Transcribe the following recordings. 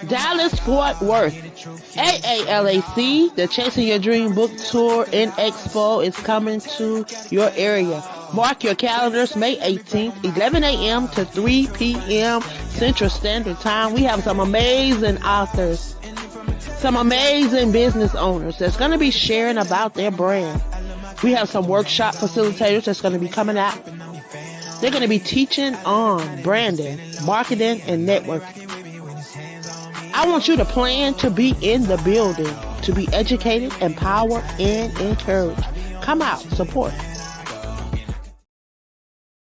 Dallas Fort Worth. AALAC, the Chasing Your Dream Book Tour and Expo is coming to your area. Mark your calendars, May 18th, 11 a.m. to 3 p.m. Central Standard Time. We have some amazing authors, some amazing business owners that's going to be sharing about their brand. We have some workshop facilitators that's going to be coming out. They're going to be teaching on branding, marketing, and networking. I want you to plan to be in the building, to be educated, empowered, and encouraged. Come out, support.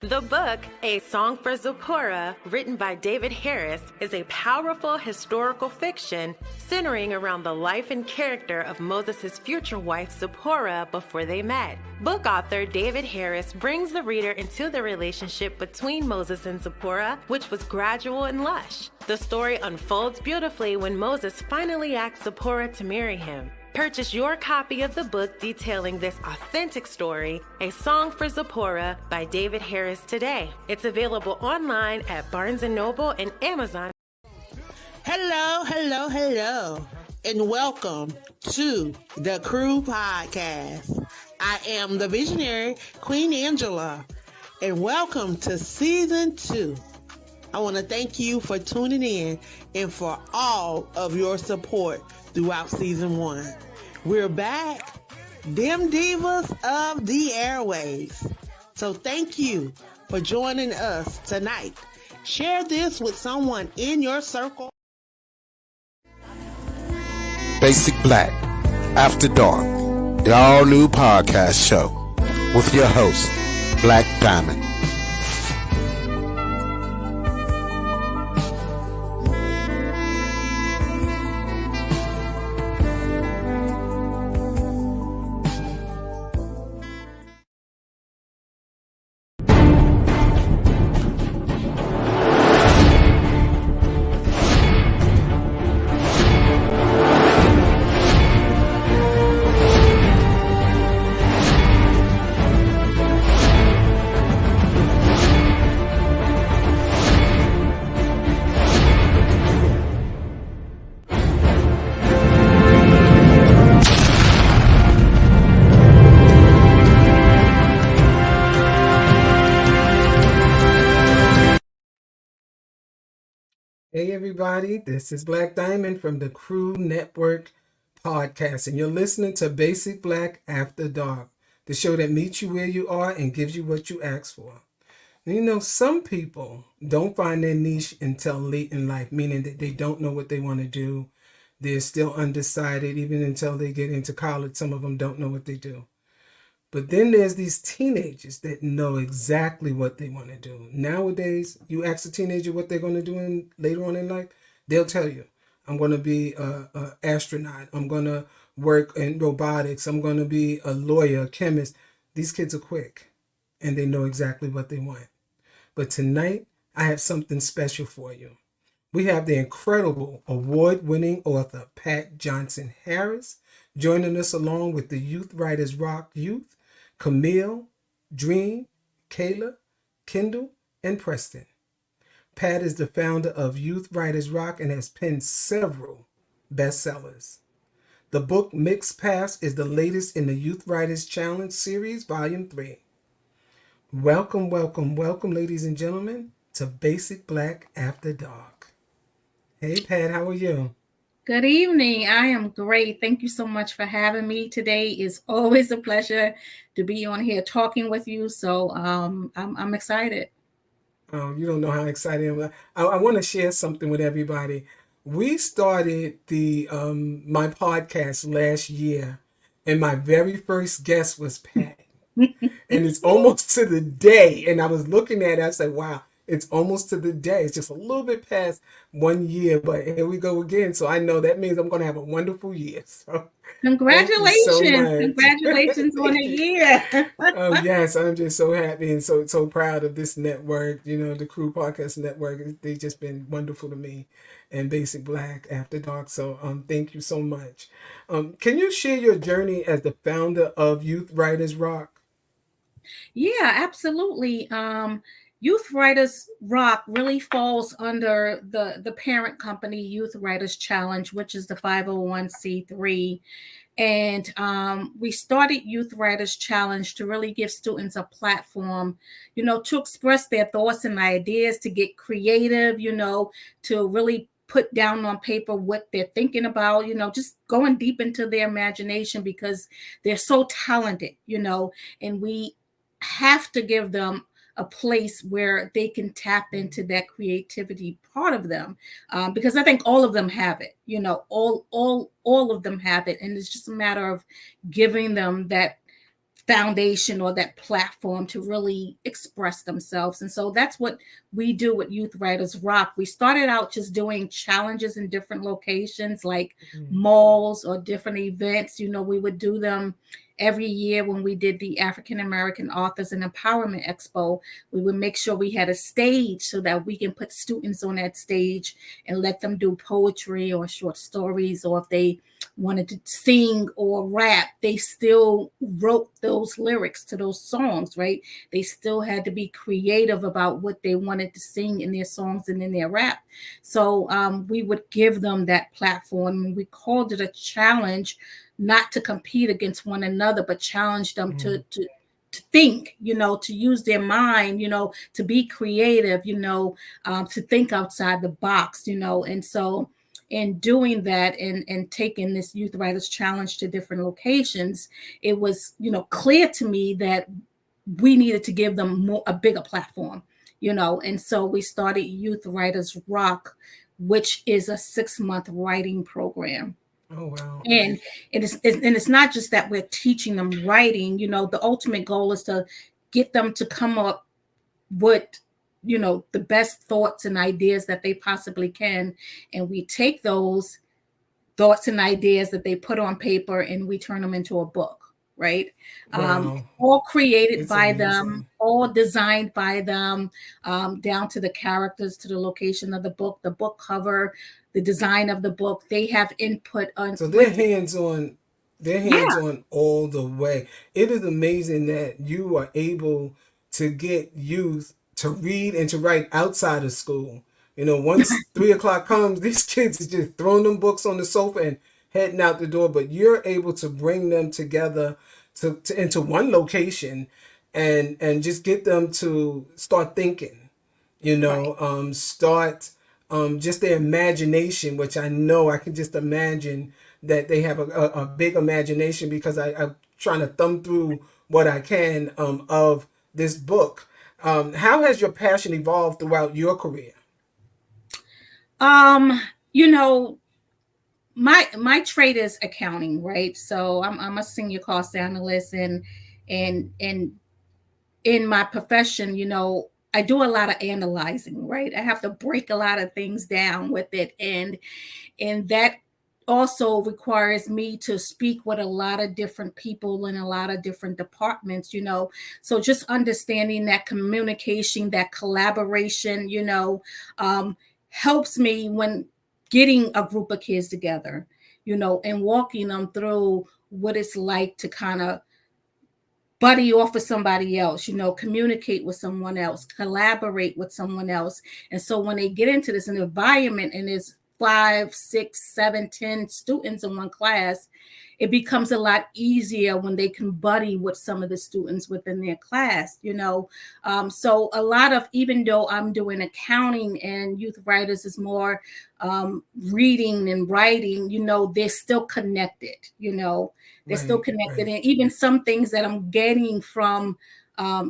The book, A Song for Zipporah, written by David Harris, is a powerful historical fiction centering around the life and character of Moses' future wife Zipporah before they met. Book author David Harris brings the reader into the relationship between Moses and Zipporah, which was gradual and lush. The story unfolds beautifully when Moses finally asks Zipporah to marry him. Purchase your copy of the book detailing this authentic story, A Song for Zipporah by David Harris today. It's available online at Barnes & Noble and Amazon. Hello, and welcome to the Crew Podcast. I am the visionary Queen Angela, and welcome to Season 2. I want to thank you for tuning in and for all of your support throughout Season 1. We're back, them Divas of the Airwaves. So thank you for joining us tonight. Share this with someone in your circle. Basic Black, After Dark, the all-new podcast show with your host, Black Diamond. Hey everybody, this is Black Diamond from the Crew Network podcast, and you're listening to Basic Black After Dark, the show that meets you where you are and gives you what you ask for. And you know, some people don't find their niche until late in life, meaning that they don't know what they want to do. They're still undecided, even until they get into college. Some of them don't know what they do. But then there's these teenagers that know exactly what they want to do. Nowadays, you ask a teenager what they're going to do later on in life, they'll tell you, I'm going to be an astronaut. I'm going to work in robotics. I'm going to be a lawyer, a chemist. These kids are quick, and they know exactly what they want. But tonight, I have something special for you. We have the incredible award-winning author, Pat Johnson Harris, joining us along with the Youth Writers Rock Youth, Camille, Dream, Kayla, Kendall, and Preston. Pat is the founder of Youth Writers Rock and has penned several bestsellers. The book Mixed Paths is the latest in the Youth Writers Challenge Series, Volume 3. Welcome, ladies and gentlemen, to Basic Black After Dark. Hey, Pat, how are you? Good evening. I am great. Thank you so much for having me today. It's always a pleasure to be on here talking with you. So I'm excited. You don't know how excited I am. I want to share something with everybody. We started the my podcast last year, and my very first guest was Pat. And it's almost to the day. And I was looking at it, I said, wow, it's almost to the day. It's just a little bit past 1 year, but here we go again. So I know that means I'm going to have a wonderful year. So congratulations. Congratulations on a year. Yes, I'm just so happy and so proud of this network. You know, the Crew Podcast Network, they've just been wonderful to me, and Basic Black After Dark. So thank you so much. Can you share your journey as the founder of Youth Writers Rock? Yeah, absolutely. Youth Writers Rock really falls under the parent company Youth Writers Challenge, which is the 501c3. And we started Youth Writers Challenge to really give students a platform, to express their thoughts and ideas, to get creative, to really put down on paper what they're thinking about, just going deep into their imagination because they're so talented, and we have to give them a place where they can tap into that creativity part of them, because I think all of them have it. All of them have it, and it's just a matter of giving them that foundation or that platform to really express themselves. And so that's what we do with Youth Writers Rock. We started out just doing challenges in different locations like malls or different events. We would do them every year. When we did the African American Authors and Empowerment Expo, we would make sure we had a stage so that we can put students on that stage and let them do poetry or short stories, or if they wanted to sing or rap, they still wrote those lyrics to those songs, right? They still had to be creative about what they wanted to sing in their songs and in their rap. So we would give them that platform. We called it a challenge, not to compete against one another, but challenge them to think, to use their mind, to be creative, to think outside the box, and so in doing that and taking this Youth Writers Challenge to different locations, it was, clear to me that we needed to give them a bigger platform, and so we started Youth Writers Rock, which is a 6-month writing program. Oh wow. And it's not just that we're teaching them writing. The ultimate goal is to get them to come up with the best thoughts and ideas that they possibly can, and we take those thoughts and ideas that they put on paper and we turn them into a book, right? Wow. All created It's by them, amazing. all designed by them, down to the characters, to the location of the book cover, the design of the book. They have input on So they're with it. hands on, they're hands Yeah. on all the way. It is amazing that you are able to get youth to read and to write outside of school. Once 3 o'clock comes, these kids is just throwing them books on the sofa and heading out the door. But you're able to bring them together to into one location and just get them to start thinking, Right. start just their imagination, which I know I can just imagine that they have a big imagination because I'm trying to thumb through what I can of this book. How has your passion evolved throughout your career? um you know my trade is accounting, right? So I'm a senior cost analyst, and in my profession, I do a lot of analyzing, right? I have to break a lot of things down with it, and that also requires me to speak with a lot of different people in a lot of different departments, so just understanding that communication, that collaboration, um, helps me when getting a group of kids together, and walking them through what it's like to kind of buddy off with somebody else, communicate with someone else, collaborate with someone else. And so when they get into this environment and there's 5, 6, 7, 10 students in one class, it becomes a lot easier when they can buddy with some of the students within their class, so a lot of, even though I'm doing accounting and youth writers is more reading and writing, they're still connected, they're still Right, connected. right. And even some things that I'm getting from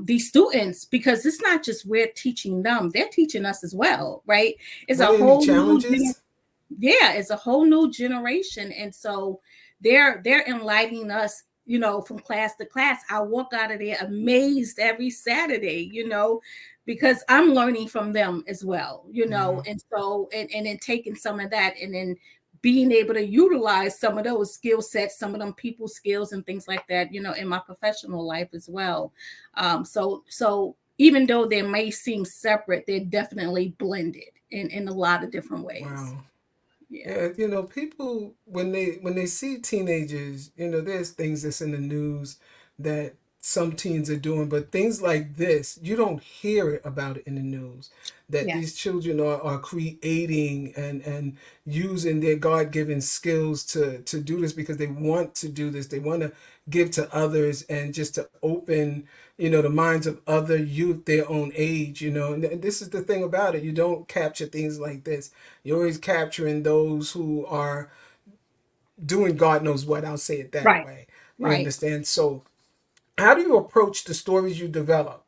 these students, because it's not just we're teaching them, they're teaching us as well, right? It's Were a there any whole new challenges? yeah, it's a whole new generation. And so they're enlightening us, from class to class. I walk out of there amazed every Saturday, because I'm learning from them as well, Yeah. and so and then taking some of that and then being able to utilize some of those skill sets, some of them people skills and things like that, in my professional life as well. So even though they may seem separate, they're definitely blended in a lot of different ways. Wow. Yeah. Yeah, people when they see teenagers, there's things that's in the news that some teens are doing, but things like this, you don't hear it about it in the news. That these Yes. children are creating and using their God-given skills to do this because they want to do this. They want to give to others and just to open, the minds of other youth their own age, and this is the thing about it. You don't capture things like this. You're always capturing those who are doing God knows what. I'll say it that Right. way. You Right. understand? So how do you approach the stories you develop?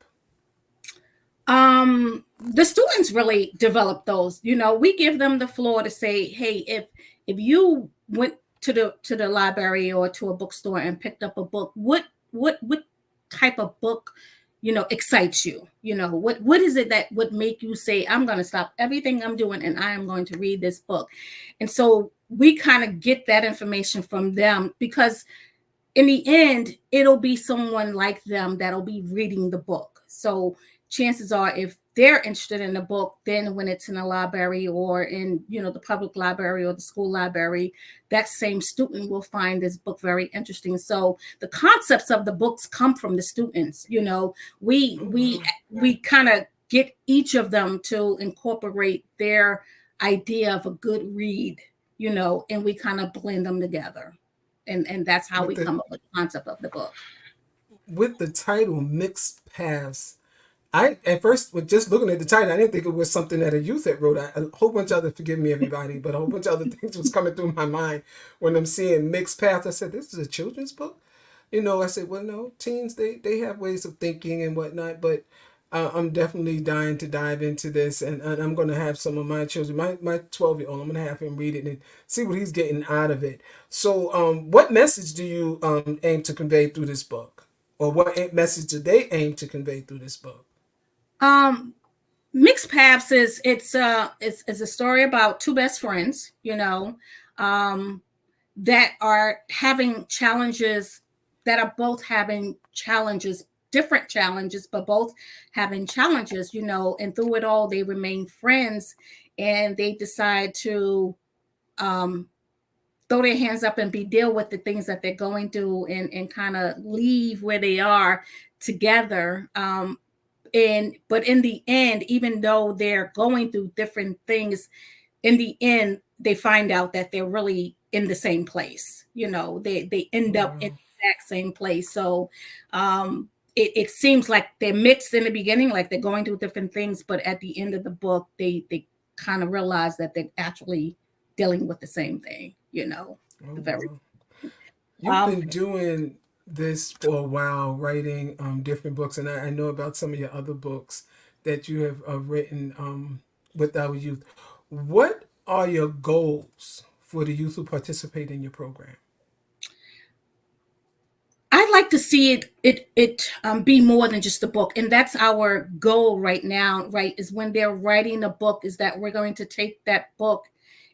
The students really develop those. We give them the floor to say, hey, if you went to the library or to a bookstore and picked up a book, what type of book excites you? What is it that would make you say, I'm going to stop everything I'm doing and I am going to read this book? And so we kind of get that information from them, because in the end, it'll be someone like them that'll be reading the book. So chances are, if they're interested in the book, then when it's in a library or in, the public library or the school library, that same student will find this book very interesting. So the concepts of the books come from the students. We Oh, we wow. we kind of get each of them to incorporate their idea of a good read, and we kind of blend them together, and that's how With we the come up with the concept of the book. with the title Mixed Paths, I at first, with just looking at the title, I didn't think it was something that a youth had wrote. A whole bunch of other, forgive me everybody, but a whole bunch of other things was coming through my mind when I'm seeing Mixed Paths. I said, this is a children's book. I said, well, no, teens, they have ways of thinking and whatnot, but I'm definitely dying to dive into this, and I'm going to have some of my children, my 12-year-old, I'm going to have him read it and see what he's getting out of it. So, what message do you aim to convey through this book? Or what message do they aim to convey through this book? Um, Mixed Paths is a story about two best friends, um, that are having challenges, that are both having challenges, different challenges, but both having challenges, and through it all, they remain friends, and they decide to um, throw their hands up and be deal with the things that they're going through, and kind of leave where they are together. And but in the end, even though they're going through different things, in the end they find out that they're really in the same place. They Oh, end up in wow. the exact same place. So it seems like they're mixed in the beginning, like they're going through different things, but at the end of the book, they kind of realize that they're actually dealing with the same thing. Oh, The very wow. You've um been doing this for a while, writing different books, and I know about some of your other books that you have written with our youth. What are your goals for the youth who participate in your program? I'd like to see it be more than just a book, and that's our goal right now. Right, is when they're writing a book, is that we're going to take that book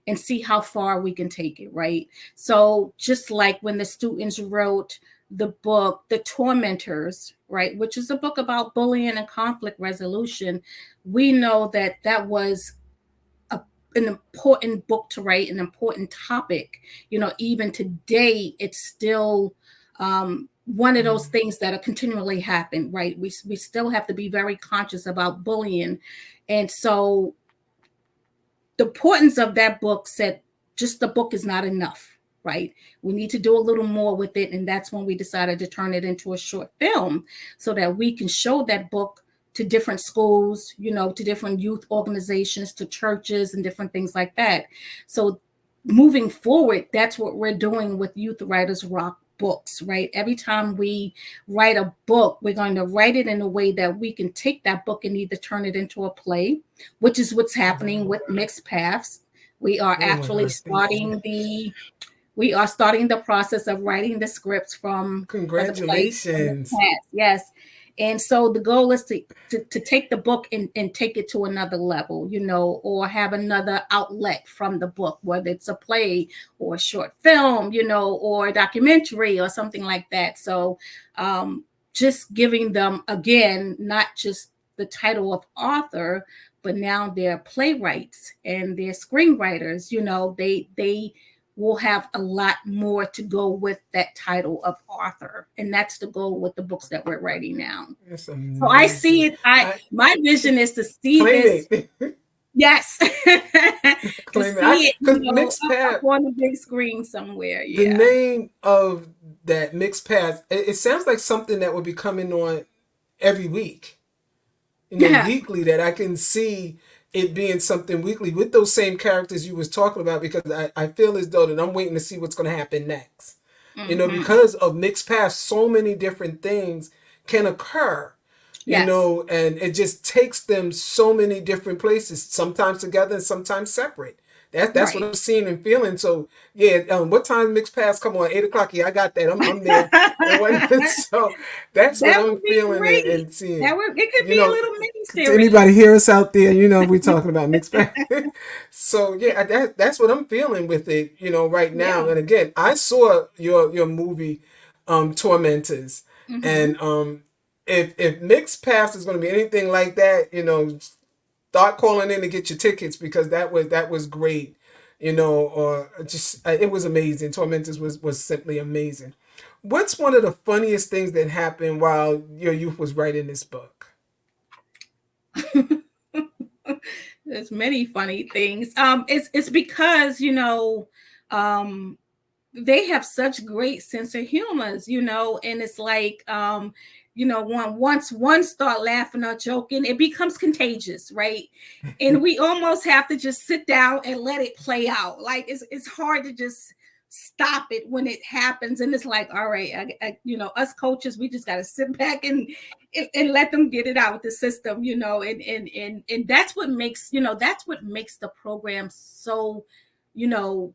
and see how far we can take it. Right, so just like when the students wrote the book, The Tormentors, right, which is a book about bullying and conflict resolution, we know that that was a, an important book to write, an important topic. Even today, it's still one of those Mm. things that are continually happen, right? We still have to be very conscious about bullying. And so the importance of that book said, just the book is not enough, right? We need to do a little more with it. And that's when we decided to turn it into a short film, so that we can show that book to different schools, to different youth organizations, to churches and different things like that. So moving forward, that's what we're doing with Youth Writers Rock books, right? Every time we write a book, we're going to write it in a way that we can take that book and either turn it into a play, which is what's Oh, happening wow. with Mixed Paths. We are Oh my actually gosh, thank you. starting the process of writing the scripts for the play for Mixed Congratulations. Paths. Yes. And so the goal is to take the book and take it to another level, or have another outlet from the book, whether it's a play or a short film, or a documentary or something like that. So just giving them, again, not just the title of author, but now they're playwrights and they're screenwriters. They will have a lot more to go with that title of author, and that's the goal with the books that we're writing now. It's So I see amazing. it. I I My vision is to see claim this. it. Yes, to Claim it. I see it, because mixed up path. on the big screen somewhere. The Yeah, name of that mixed path. It sounds like something that would be coming on every week. Weekly, that I can see it being something weekly with those same characters you was talking about, because I feel as though that I'm waiting to see what's going to happen next. hmm Because of mixed paths, so many different things can occur, yes, and it just takes them so many different places, sometimes together and sometimes separate. That's what right. I'm seeing and feeling. So yeah, what time mixed paths come on? 8 o'clock. Yeah, I got that. I'm there. And what so that's what That I'm would be feeling great. and seeing. That would It could You be a know, little mini to anybody series. hear us out there, we're talking about mixed bag. So yeah, that's what I'm feeling with it, right now. Yeah. And again, I saw your movie, Tormentors, hmm and if Mixed Paths is going to be anything like that, start calling in to get your tickets, because that was great, or just it was amazing. Tormentors was simply amazing. What's one of the funniest things that happened while your youth was writing this book? There's many funny things. It's because um, they have such great sense of humors, and it's like once one start laughing or joking, it becomes contagious, right? And we almost have to just sit down and let it play out. Like it's hard to just stop it when it happens, and it's like, all right, us coaches, we just got to sit back and let them get it out of the system, and that's what makes the program so you know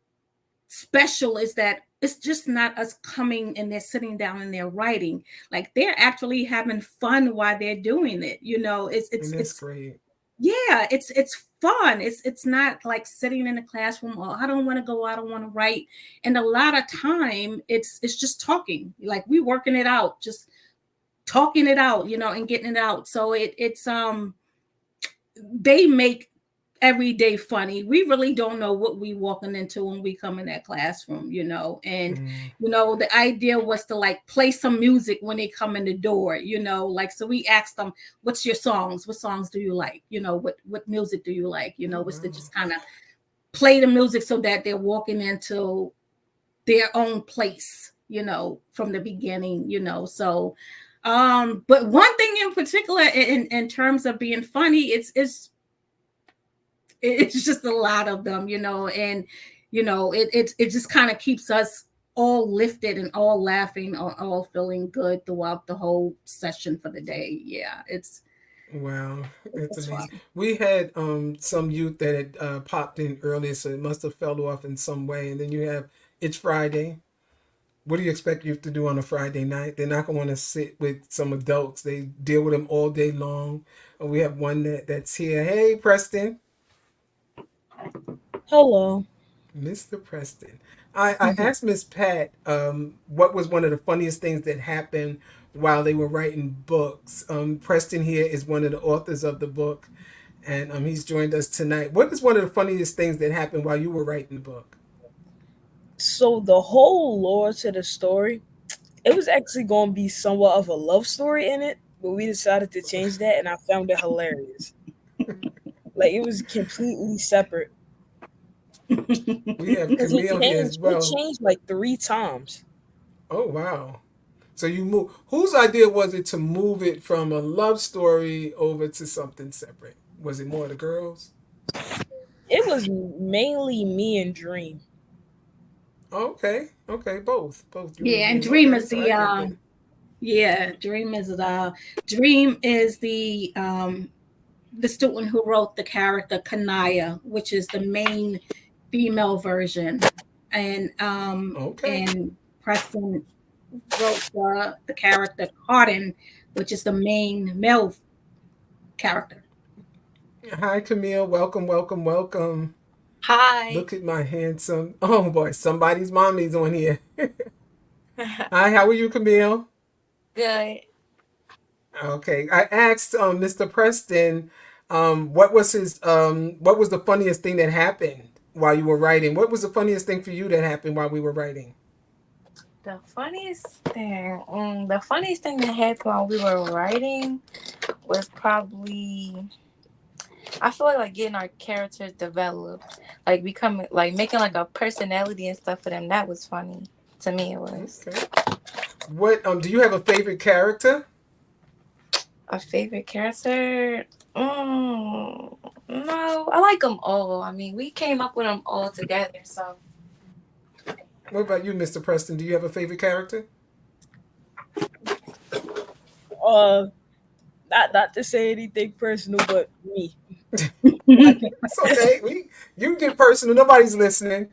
special, is that it's just not us coming and they're sitting down and they're writing. Like, they're actually having fun while they're doing it. And that's great. Yeah, it's fun. It's not like sitting in a classroom, oh, I don't want to go, I don't want to write. And a lot of time it's just talking. Like, we working it out, just talking it out, and getting it out. So it's they make every day funny. We really don't know what we walking into when we come in that classroom, and Mm. the idea was to like play some music when they come in the door, like, so we asked them, what's your songs? What songs do you like? What music do you like? Oh Was to wow. just kind of play the music so that they're walking into their own place, from the beginning, so but one thing in particular, in terms of being funny, it's just a lot of them, and it just kind of keeps us all lifted and all laughing, all feeling good throughout the whole session for the day. Yeah, Wow, it's it's amazing. fun. We had some youth that had popped in earlier, so it must have fell off in some way. And then you have It's Friday. What do you expect youth to do on a Friday night? They're not going to want to sit with some adults. They deal with them all day long. And we have one that's here. Hey, Preston. Hello. Mr. Preston. I asked Miss Pat what was one of the funniest things that happened while they were writing books. Preston here is one of the authors of the book, and he's joined us tonight. What is one of the funniest things that happened while you were writing the book? So the whole lore to the story, it was actually going to be somewhat of a love story in it, but we decided to change that, and I found it hilarious. Like, it was completely separate We have because it Camille here as changed. It well. changed like 3 times. Oh wow. So you move. Whose idea was it to move it from a love story over to something separate? Was it more the girls? It was mainly me and Dream. Okay, okay, both you and Yeah, and Dream. Okay, so I the get that. Dream is the student who wrote the character Kanaya, which is the main female version, Okay. and Preston wrote the character Cotton, which is the main male character. Hi, Camille. Welcome, welcome, welcome. Hi. Look at my handsome. Oh boy, somebody's mommy's on here. Hi, how are you, Camille? Good. Okay, I asked Mr. Preston, what was the funniest thing that happened while you were writing? What was the funniest thing for you that happened while we were writing? The funniest thing that happened while we were writing was probably I feel like getting our characters developed, like becoming like making like a personality and stuff for them. That was funny to me. It was Okay. What do you have a favorite character? a favorite character. No, I like them all. I mean, we came up with them all together. So What about you, Mr. Preston? Do you have a favorite character? Uh, not to say anything personal, but me, my It's okay. You get personal. Nobody's listening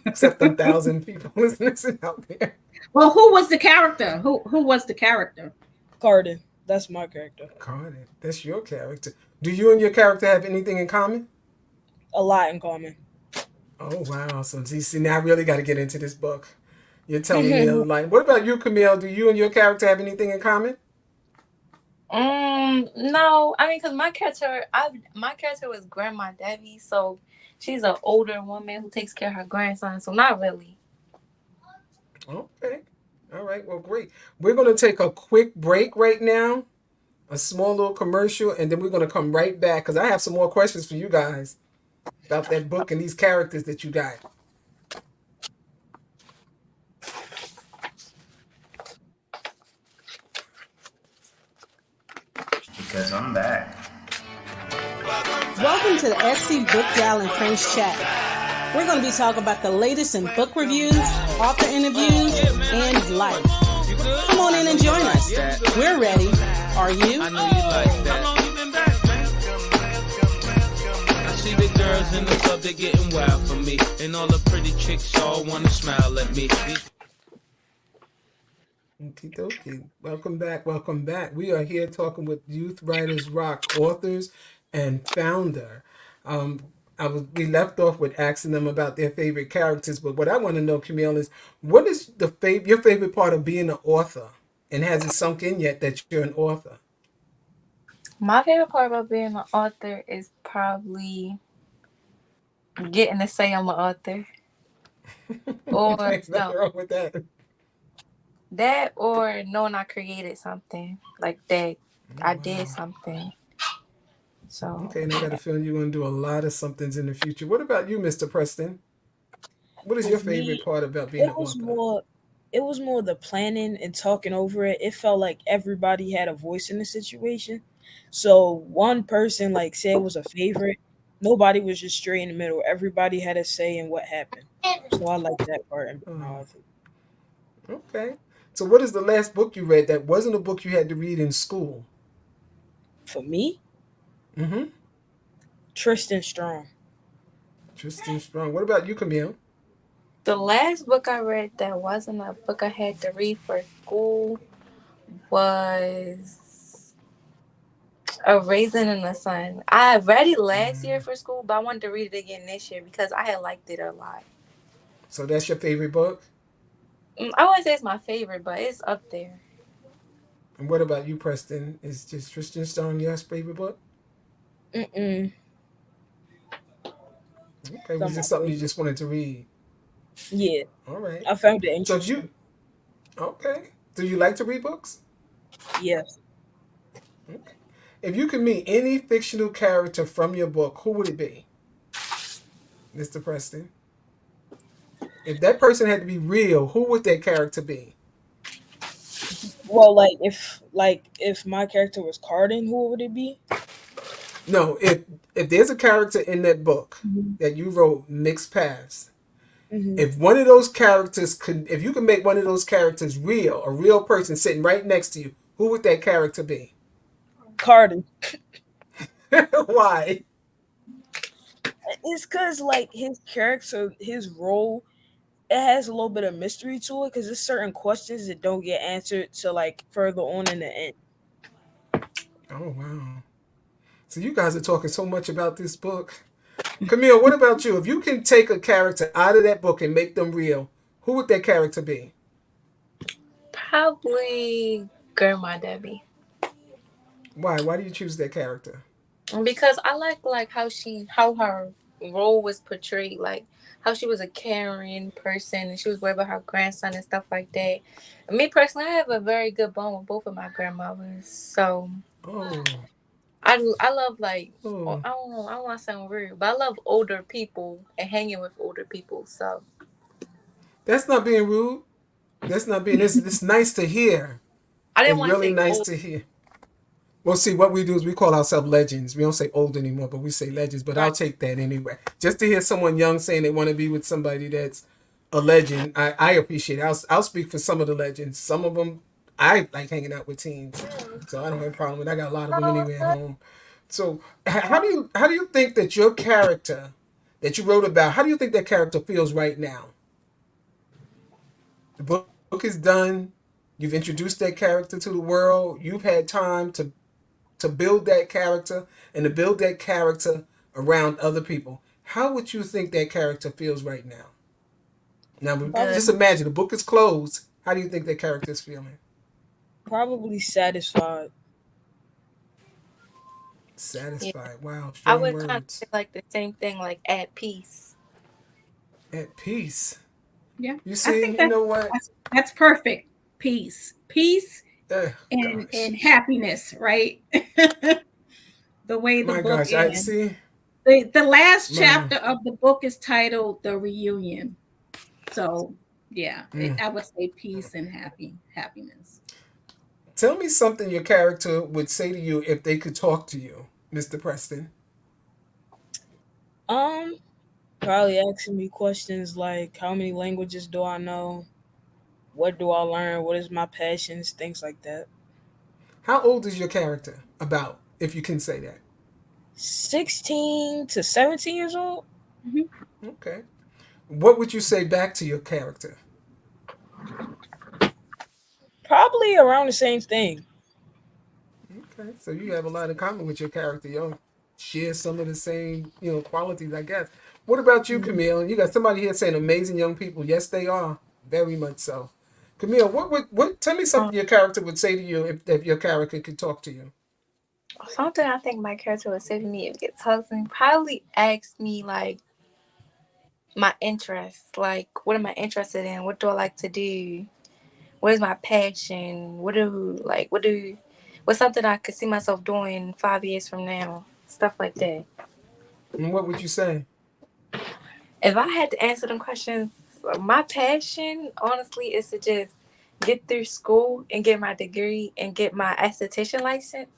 except them thousand people listening out there. Well, who was the character? Who was the character? Carden. That's my character. Carter, that's your character. Do you and your character have anything in common? A lot in common. Oh wow! So see, now I really got to get into this book. You're telling me a lot. What about you, Camille? Do you and your character have anything in common? no, I mean, cause my character was Grandma Debbie, so she's an older woman who takes care of her grandson. So not really. Okay. All right. Well, great. We're going to take a quick break right now, a small little commercial, and then we're going to come right back because I have some more questions for you guys about that book and these characters that you got. Because I'm back. Welcome to the SC Book Gal and Friends Chat. We're going to be talking about the latest in book reviews, author interviews, and life. Come on in and join us. We're ready. Are you? I know you like that. I see the girls in the club, they're getting wild for me. And all the pretty chicks all want to smile at me. Okay. Welcome back. Welcome back. We are here talking with Youth Writers Rock authors and founder. We left off with asking them about their favorite characters, but what I want to know, Camille, is what is your favorite part of being an author, and has it sunk in yet that you're an author? My favorite part about being an author is probably getting to say I'm an author, or There's nothing no, wrong with that. that or knowing I created something like that. I Wow. did something. So Okay, and I got a feeling you're going to do a lot of somethings in the future. What about you, Mr. Preston? What is your With favorite me, part about being it an was author? more it was more the planning and talking over it. It felt like everybody had a voice in the situation. So one person like said was a favorite. Nobody was just straight in the middle. Everybody had a say in what happened. So I like that part in being an Oh, author. okay. So, what is the last book you read that wasn't a book you had to read in school? For me, Mm-hmm. Tristan Strong. Tristan Strong. What about you, Camille? the last book I read that wasn't a book I had to read for school was A Raisin in the Sun. I read it last year for school, but I wanted to read it again this year because I had liked it a lot. So that's your favorite book? I wouldn't say it's my favorite, but it's up there. And what about you, Preston? Is just Tristan Strong your favorite book? Mm-mm. Okay, Not was my this something you favorite. just wanted to read? Yeah, All right. I found it So if you interesting. okay, do you like to read books? Yes. Okay. If you could meet any fictional character from your book, who would it be, Mr. Preston? If that person had to be real, who would that character be? Well, like if my character was Carden, who would it be? No, if there's a character in that book that you wrote, Mixed Paths, Mm-hmm. if one of those characters could, if you could make one of those characters real, a real person sitting right next to you, who would that character be? Carden. Why? It's because like his character, his role, it has a little bit of mystery to it because there's certain questions that don't get answered till like further on in the end. Oh wow! So you guys are talking so much about this book. Camille, what about you? If you can take a character out of that book and make them real, who would that character be? Probably Grandma Debbie. Why? Why do you choose that character? Because I like how her role was portrayed, like how she was a caring person and she was worried about her grandson and stuff like that. And me personally, I have a very good bond with both of my grandmothers, so Oh, I love like oh, I don't know, I don't want to sound rude, but I love older people and hanging with older people. So that's not being rude. That's not being. It's nice to hear. I didn't It's want to really say nice old, to hear. Well, see, what we do is we call ourselves legends. We don't say old anymore, but we say legends. But right? I'll take that anyway. Just to hear someone young saying they want to be with somebody that's a legend, I appreciate it. I'll speak for some of the legends. Some of them, I like hanging out with teens. So I don't have a problem with it. I got a lot of them anyway at home. So how do you think that your character that you wrote about, how do you think that character feels right now? The book is done. You've introduced that character to the world. You've had time to build that character and to build that character around other people. How would you think that character feels right now? Now, just Good. imagine the book is closed. How do you think that character is feeling? Probably satisfied. Yeah, Satisfied. Wow, I strong would kind of words. say like the same thing, like at peace. At peace. Yeah, You I see, think you know what? that's perfect. Peace and Gosh. happiness, right? The way the My book gosh. I ends. see. The last My. chapter of the book is titled "The Reunion." So yeah, Mm. I would say peace and happiness. Tell me something your character would say to you if they could talk to you, Mr. Preston. Um, Probably asking me questions like how many languages do I know? What do I learn? What is my passions? Things like that. How old is your character? About, if you can say that. 16 to 17 years old? Mhm. Okay. What would you say back to your character? Probably around the same thing. Okay, so you have a lot in common with your character. Y'all share some of the same, qualities, I guess. What about you, Mhm. Camille? You got somebody here saying amazing young people. Yes, they are. Very much so. Camille, what tell me Um, something your character would say to you if your character could talk to you. Something I think my character would say to me if it talks to me, probably ask me like my interests, like what am I interested in? What do I like to do? What is my passion? What's something I could see myself doing 5 years from now? Stuff like that. And what would you say? If I had to answer them questions, my passion honestly is to just get through school and get my degree and get my esthetician license.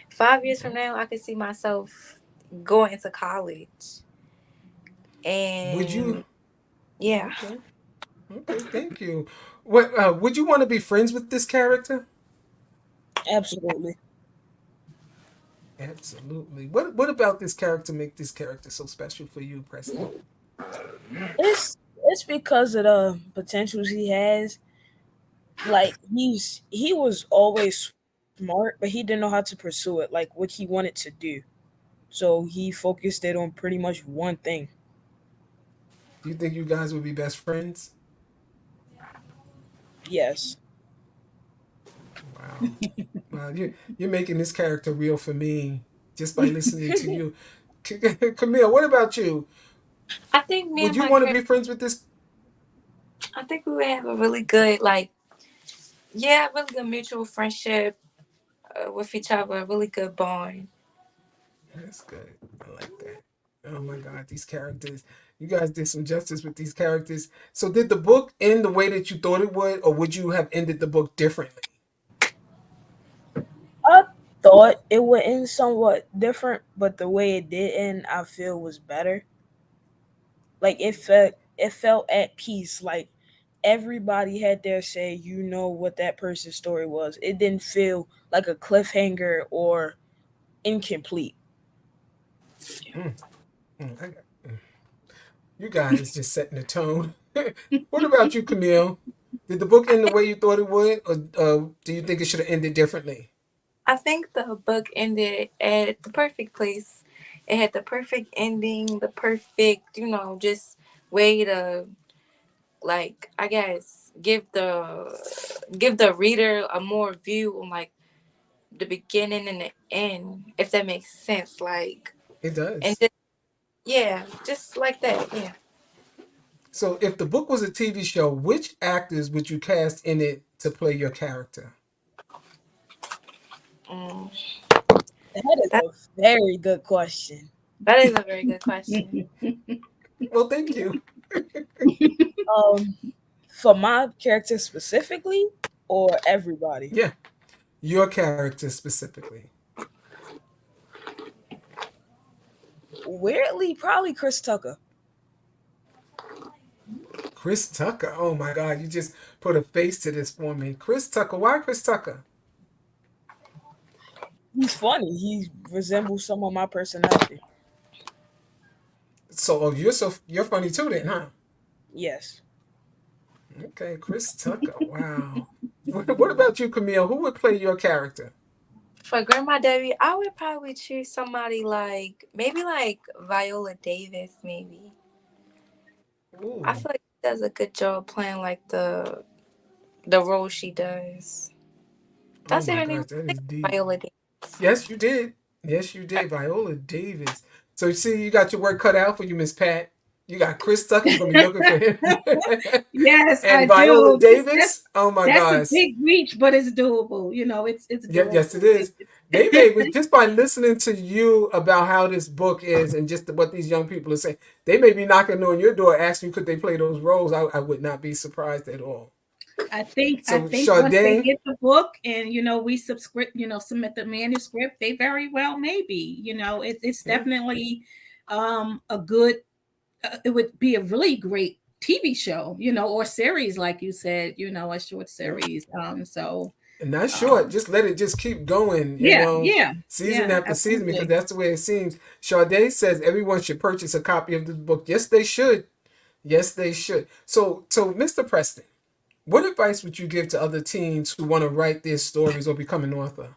5 years from now, I could see myself going into college. Would you And yeah, Okay. Okay, thank you. What would you want to be friends with this character? Absolutely. Absolutely. What about this character make this character so special for you, Preston? It's because of the potentials he has. Like he was always smart, but he didn't know how to pursue it, like what he wanted to do. So he focused it on pretty much one thing. Do you think you guys would be best friends? Yes. Wow. Wow, you're making this character real for me just by listening to you. Camille, what about you? I think me Would and you my want to character, be friends with this? I think we would have a really good, like, yeah, really good mutual friendship with each other, a really good bond. That's good. I like that. Oh my God, these characters. You guys did some justice with these characters. So did the book end the way that you thought it would, or would you have ended the book differently? I thought it would end somewhat different, but the way it did end, I feel was better. Like it felt at peace. Like everybody had their say. You know what that person's story was. It didn't feel like a cliffhanger or incomplete. Mm, I got, you guys just setting the tone. What about you, Camille? Did the book I end the think way you thought it would, or do you think it should have ended differently? I think the book ended at the perfect place. It had the perfect ending, the perfect, just way to, like, I guess give the reader a more view on like the beginning and the end, if that makes sense. Like, It and does. just Yeah, just like that. Yeah. So, if the book was a TV show, which actors would you cast in it to play your character? Mm, That is that a very good question. that is a very good question. Well, thank you. Um, for my character specifically, or everybody. Yeah, your character specifically. Weirdly, probably Chris Tucker. Chris Tucker. Oh my God, you just put a face to this for me. Chris Tucker. Why Chris Tucker? He's funny. He resembles some of my personality. So, oh, you're funny too, then, huh? Yes. Okay, Chris Tucker. Wow. What about you, Camille? Who would play your character? For Grandma Debbie, I would probably choose somebody like maybe like Viola Davis. Maybe I Ooh. feel like she does a good job playing like the role she does. Did I Oh say my her name? gosh, I that think is deep. Viola Davis. Yes, you did. Yes, you did. Viola Davis. So you see, you got your work cut out for you, Miss Pat. You got Chris Tucker. You're gonna be looking for him. Yes, I And Viola do. That's Davis. Oh my that's a gosh. big reach, but it's doable. It's Yeah, yes, it doable. is. They may just by listening to you about how this book is and just what these young people are saying, they may be knocking on your door asking you could they play those roles. I would not be surprised at all. I So think once they Sade, get the book and we subscribe, submit the manuscript, they very well maybe. It's yeah, definitely a good. It would be a really great TV show, or series, like you said, a short yeah. series. And not short. Um, Just let it just keep going, yeah, yeah, season yeah, after season, because absolutely. that's the way it seems. Sade says everyone should purchase a copy of the book. Yes, they should. Yes, they should. So Mr. Preston, what advice would you give to other teens who want to write their stories or become an author?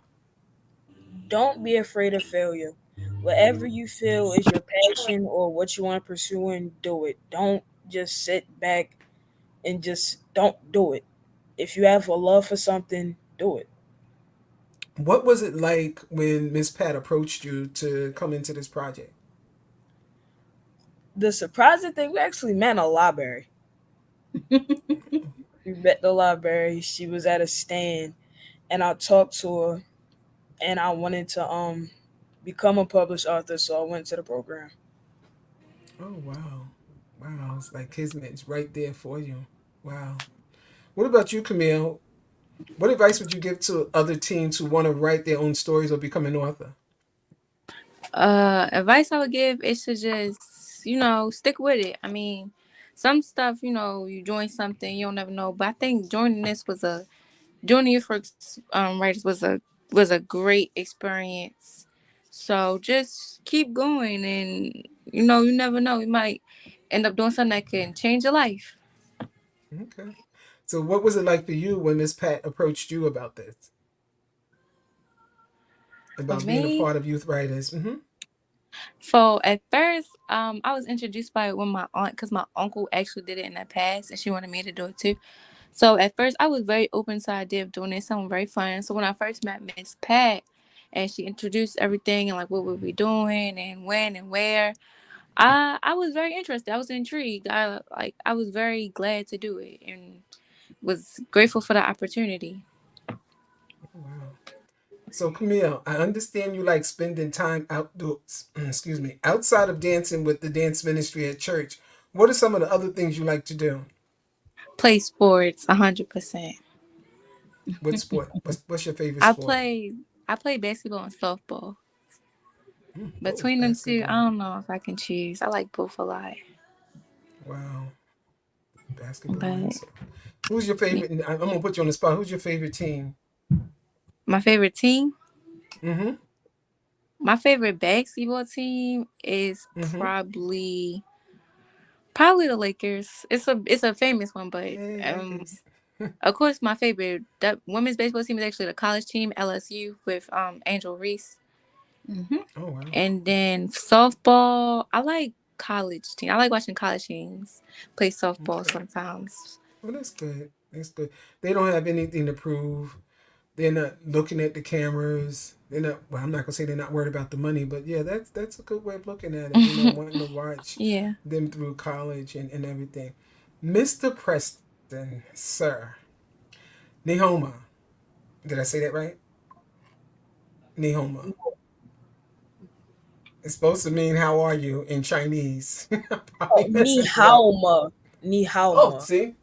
Don't be afraid of failure. Whatever you feel is your passion or what you want to pursue, and do it. Don't just sit back and just don't do it. If you have a love for something, do it. What was it like when Miss Pat approached you to come into this project? The surprising thing, we actually met in a library. We met in the library. She was at a stand, and I talked to her, and I wanted to become a published author, so I went to the program. Oh wow, wow! It's like Kismet's right there for you. Wow. What about you, Camille? What advice would you give to other teens who want to write their own stories or become an author? Advice I would give is to just stick with it. I mean, some stuff you join something you don't never know, but I think joining your first writers was a great experience. So just keep going, and you never know, you might end up doing something that can change your life. Okay. So, what was it like for you when Miss Pat approached you about this, For about being a me, part of Youth Writers? so at first, I was introduced by it when my aunt, because my uncle actually did it in the past, and she wanted me to do it too. So at first, I was very open to the idea of doing it, something very fun. So when I first met Miss Pat, and she introduced everything and like what we'll be doing and when and where, I was very interested. I was intrigued. I was very glad to do it and was grateful for the opportunity. Wow. So, Camille, I understand you like spending time outdoors, excuse me, outside of dancing with the dance ministry at church. What are some of the other things you like to do? Play sports 100%. What sport? What's your favorite I sport? play I play basketball and softball. Both Between them two, I basketball. don't know if I can choose. I like both a lot. Wow. Basketball and But so. Who's your favorite? And I'm gonna put you on the spot. Who's your favorite team? my favorite team, Mm-hmm. my favorite basketball team is Mm-hmm. probably the Lakers. It's a famous one, but Yay, Lakers. of course my favorite that women's baseball team is actually the college team LSU with Angel Reese. Hmm. Oh wow. And then softball, I like college team. I like watching college teams play softball Okay. sometimes. Well, that's good. That's good. They don't have anything to prove. They're not looking at the cameras. They're not. Well, I'm not gonna say they're not worried about the money, but yeah, that's a good way of looking at it. Wanting to watch Yeah. them through college and everything. Mr. Preston, sir, Nihoma. Did I say that right? Nihoma. It's supposed to mean "How are you" in Chinese. I'm Oh, probably ni messing it up. hao ma. Ni hao Oh, ma. see,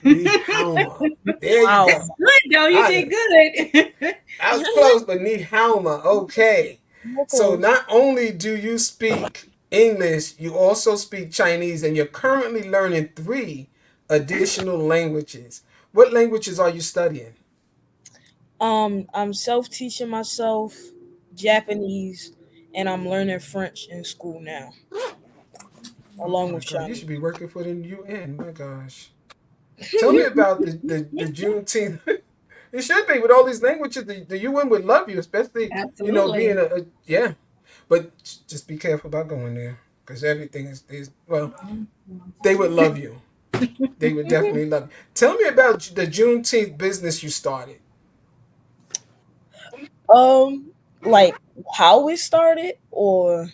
Nihoma. There you Hao That's go. ma. good though. You I did good. I was close, but Nihauma. Okay. More So close. not only do you speak English, you also speak Chinese, and you're currently learning three additional languages. What languages are you studying? I'm self teaching myself Japanese, and I'm learning French in school now, Oh along my with God, you Chinese. should be working for the UN. My gosh. Tell me about the Juneteenth. It should be with all these languages. The UN would love you, especially being Absolutely. a yeah. But just be careful about going there because everything is well. They would love you. They would definitely love you. Tell me about the Juneteenth business you started. Um, like how it started or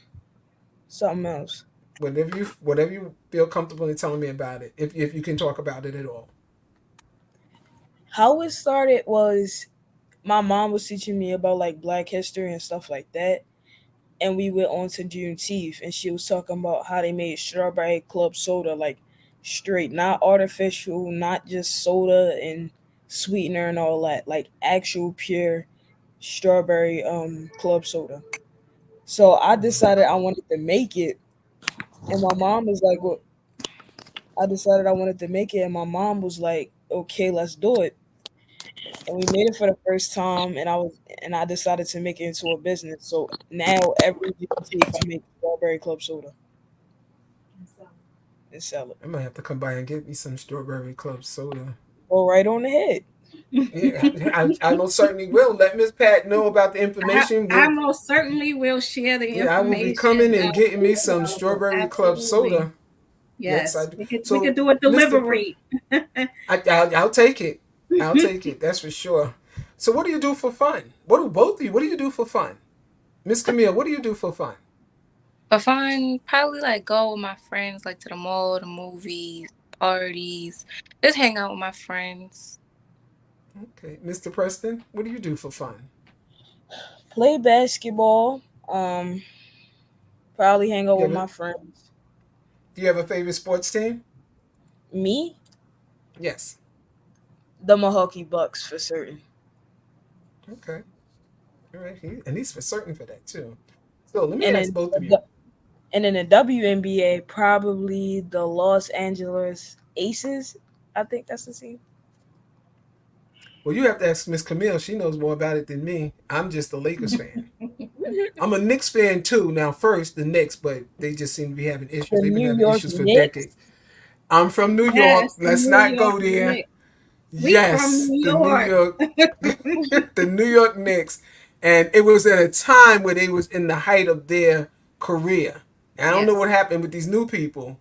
something else. Whatever you feel comfortable in telling me about it, if you can talk about it at all. How it started was my mom was teaching me about like Black history and stuff like that, and we went on to Juneteenth, and she was talking about how they made strawberry club soda like straight, not artificial, not just soda and sweetener and all that, like actual pure strawberry club soda. So I decided I wanted to make it, and my mom was like, "Well," I decided I wanted to make it, and my mom was like, "Okay, let's do it." And we made it for the first time, and I decided to make it into a business. So now every Juneteenth I make strawberry club soda and sell it. I might have to come by and get me some strawberry club soda. Go right on the head. Yeah, I most certainly will. Let Miss Pat know about the information. I most certainly will share the Yeah, I will be information coming and getting me who's some available. strawberry club Absolutely. soda. Yes, I Yes. do. We could So, do a Mister, delivery. I'll take it. I'll take it. That's for sure. So, what do you do for fun? What do both of you? What do you do for fun? Miss Camille, what do you do for fun? But fun, probably like go with my friends, like to the mall, the movies, parties, just hang out with my friends. Okay, Mr. Preston, what do you do for fun? Play basketball. Um, Probably hang out You with have a, my friends. do you have a favorite sports team? Me, Yes. the Milwaukee Bucks for certain. Okay. All right. And he's for certain for that too. So let me And ask then both of you. in the WNBA, probably the Los Angeles Aces. I think that's the team. Well, you have to ask Miss Camille. She knows more about it than me. I'm just a Lakers fan. I'm a Knicks fan too. Now, first the Knicks, but they just seem to be having issues. The They've been New having York issues for Knicks. decades. I'm from New York. Yes, the Let's New not York go there. Knicks. We from Yes, New the New York. York, the New York Knicks, and it was at a time where they was in the height of their career. I don't know Yes. what happened with these new people,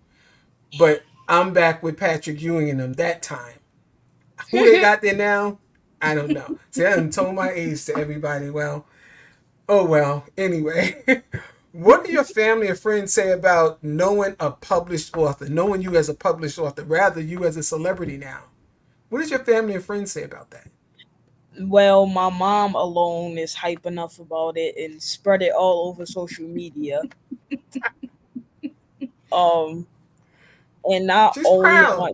but I'm back with Patrick Ewing and them that time. Who they got there now? I don't know. See, I done told my age to everybody. Well, oh well. Anyway, what do your family and friends say about knowing a published author, knowing you as a published author, rather you as a celebrity now? What does your family and friends say about that? Well, my mom alone is hype enough about it and spread it all over social media. Um, and not She's only am proud. I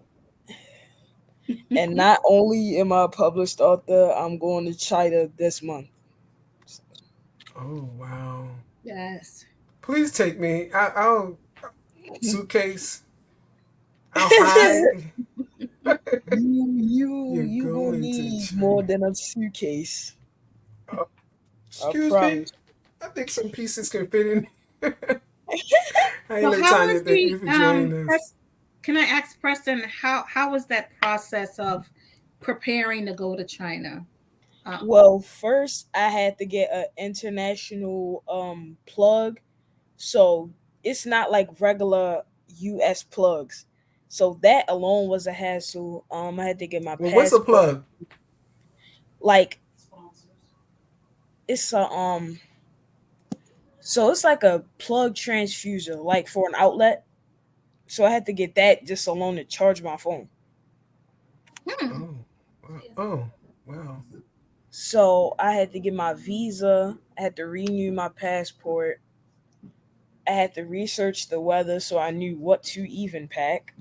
and not only am I a published author, I'm going to China this month. Oh wow! Yes. Please take me. I'll suitcase. I'll hide. You're You gonna going to need more China. than a suitcase. Oh, I excuse me. promise. I think some pieces can fit in. Hey, So how was Latanya, thank the you for joining us. can I ask Preston how was that process of preparing to go to China? Uh, Well, first I had to get an international plug, so it's not like regular US plugs. So that alone was a hassle. I had to get my Well, what's a passport. plug? Like It's a so it's like a plug transfuser, like for an outlet. So I had to get that just alone to charge my phone. Hmm. Oh, oh, wow. So I had to get my visa. I had to renew my passport. I had to research the weather so I knew what to even pack.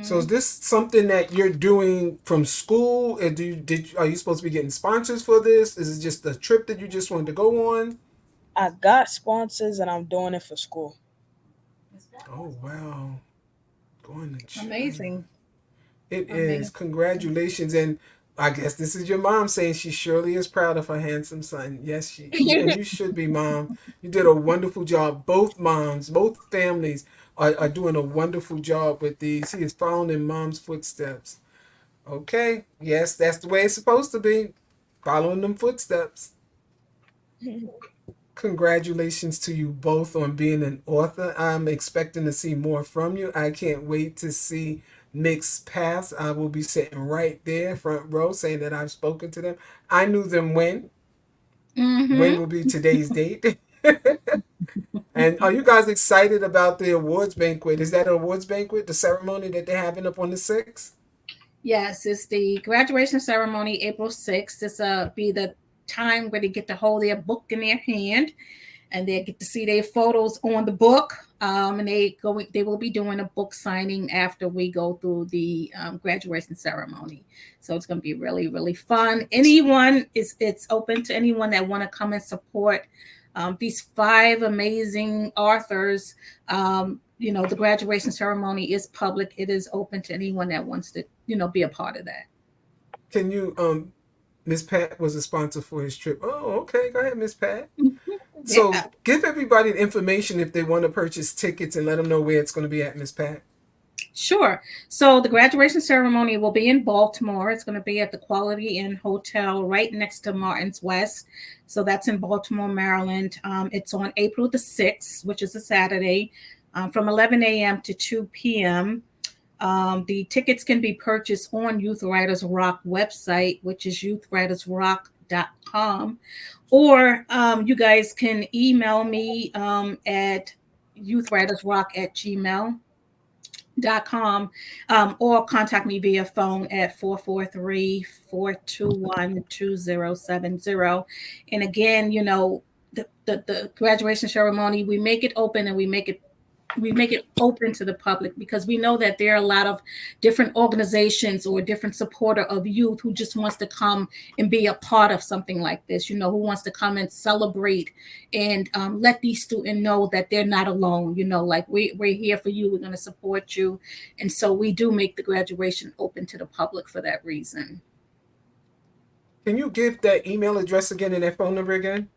So is Hmm. this something that you're doing from school? Are you supposed to be getting sponsors for this? Is it just a trip that you just wanted to go on? I got sponsors and I'm doing it for school. Oh wow, going to China. Amazing. It is. Amazing. Congratulations. And I guess this is your mom saying she surely is proud of her handsome son. Yes, and you should be, mom. You did a wonderful job. Both moms, both families are doing a wonderful job with these. He is following in mom's footsteps. Okay. Yes, that's the way it's supposed to be. Following them footsteps. Congratulations to you both on being an author. I'm expecting to see more from you. I can't wait to see Mixed Paths. I will be sitting right there, front row, saying that I've spoken to them. I knew them when. When Hmm. will be today's date? And are you guys excited about the awards banquet? Is that an awards banquet, the ceremony that they're having up on the 6th? Yes, it's the graduation ceremony, April 6th. This be the time where they get to hold their book in their hand and they get to see their photos on the book. And they will be doing a book signing after we go through the graduation ceremony. So it's going to be really really fun. It's open to anyone that want to come and support these five amazing authors. The graduation ceremony is public. It is open to anyone that wants to be a part of that. Can you, Miss Pat was a sponsor for his trip. Oh, okay. Go ahead, Miss Pat. So Yeah. give everybody the information if they want to purchase tickets and let them know where it's going to be at, Miss Pat. Sure. So the graduation ceremony will be in Baltimore. It's going to be at the Quality Inn Hotel right next to Martin's West. So that's in Baltimore, Maryland. It's on April the 6th, which is a Saturday, from 11 a.m. to 2 p.m. The tickets can be purchased on Youth Writers Rock website, which is youthwritersrock.com. Or you guys can email me at youthwritersrock@gmail.com, or contact me via phone at 443-421-2070. And again, the graduation ceremony, we make it open and we make it open to the public because we know that there are a lot of different organizations or different supporter of youth who just wants to come and be a part of something like this, who wants to come and celebrate and let these students know that they're not alone, like we're here for you, we're going to support you. And so we do make the graduation open to the public for that reason. Can you give that email address again and that phone number again?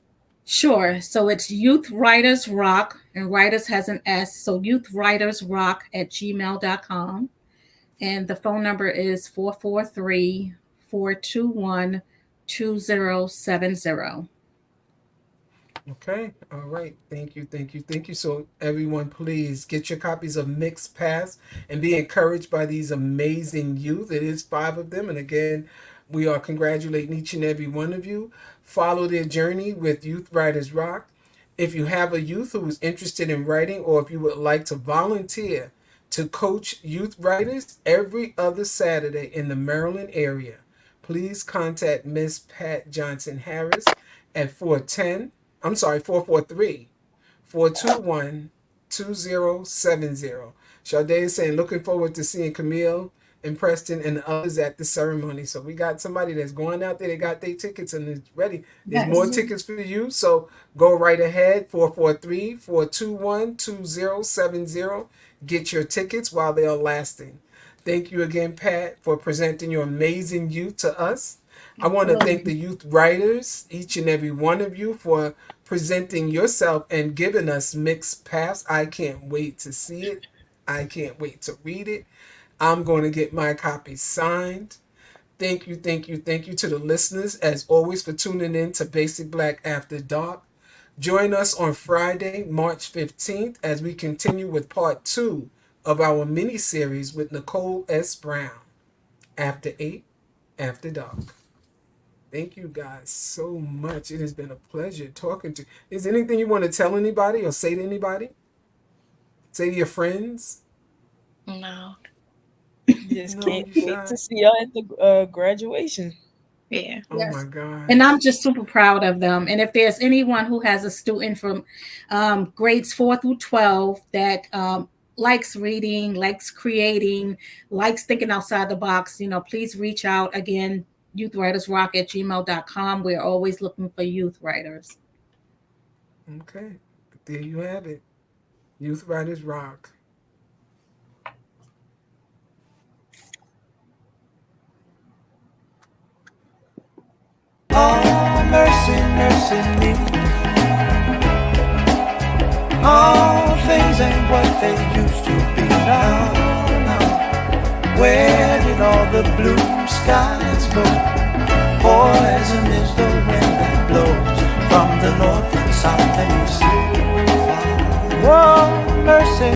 Sure. So it's Youth Writers Rock, and Writers has an S. So youthwritersrock@gmail.com. And the phone number is 443-421-2070. Okay. All right. Thank you. Thank you. Thank you. So, everyone, please get your copies of Mixed Paths and be encouraged by these amazing youth. It is five of them. And again, we are congratulating each and every one of you. Follow their journey with Youth Writers Rock. If you have a youth who is interested in writing, or if you would like to volunteer to coach youth writers every other Saturday in the Maryland area, please contact Miss Pat Johnson Harris at 410-443-421-2070. Sade is saying, looking forward to seeing Camille and Preston and the others at the ceremony. So we got somebody that's going out there. They got their tickets and it's ready. There's more Yes. tickets for you. So go right ahead, 443-421-2070. Get your tickets while they are lasting. Thank you again, Pat, for presenting your amazing youth to us. I want to thank the youth writers, each and every one of you, for presenting yourself and giving us Mixed Paths. I can't wait to see it. I can't wait to read it. I'm going to get my copy signed. Thank you, thank you, thank you to the listeners, as always, for tuning in to Basic Black After Dark. Join us on Friday, March 15th, as we continue with part 2 of our mini series with Nicole S. Brown, After 8, After Dark. Thank you guys so much. It has been a pleasure talking to you. Is there anything you want to tell anybody or say to anybody? Say to your friends? No. Just No, can't you wait shy? to see y'all at the graduation. Yeah. Oh Yes. my gosh. And I'm just super proud of them. And if there's anyone who has a student from grades 4 through 12 that likes reading, likes creating, likes thinking outside the box, please reach out. Again, youthwritersrock@gmail.com. We're always looking for youth writers. Okay. There you have it. Youth Writers Rock. Oh, mercy, mercy me. All things ain't what they used to be now. Where did all the blue skies go? Poison is the wind that blows from the north, the south, and east. Oh, mercy.